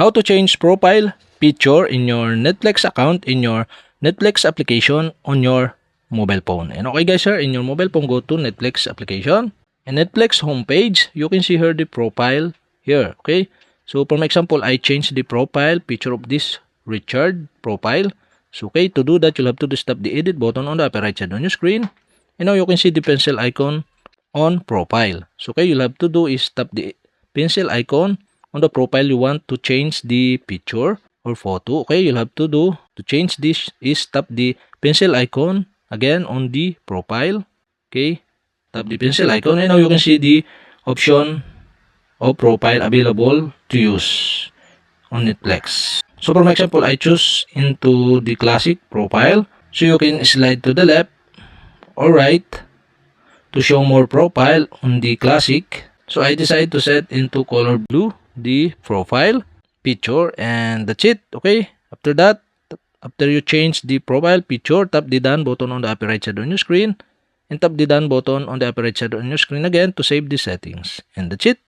How to change profile picture in your Netflix account in your Netflix application on your mobile phone. And okay guys, in your mobile phone, go to Netflix application. And Netflix homepage, you can see here the profile here. Okay. So for example, I changed the profile picture of this Richard profile. So okay, to do that, you'll have to tap the edit button on the upper right side on your screen. And now you can see the pencil icon on profile. So okay, you'll have to do is tap the pencil icon on the profile you want to change the picture or photo. Okay, you'll have to do to change this is tap the pencil icon again on the profile. Okay, tap the pencil icon and now you can see the option of profile available to use on Netflix. So for example, I choose into the classic profile. So you can slide to the left or right to show more profile on the classic. So I decide to set into color blue the profile picture and that's it. Okay, after that, after you change the profile picture, tap the done button on the upper right side on your screen and tap the done button on the upper right side on your screen again to save the settings, and that's it.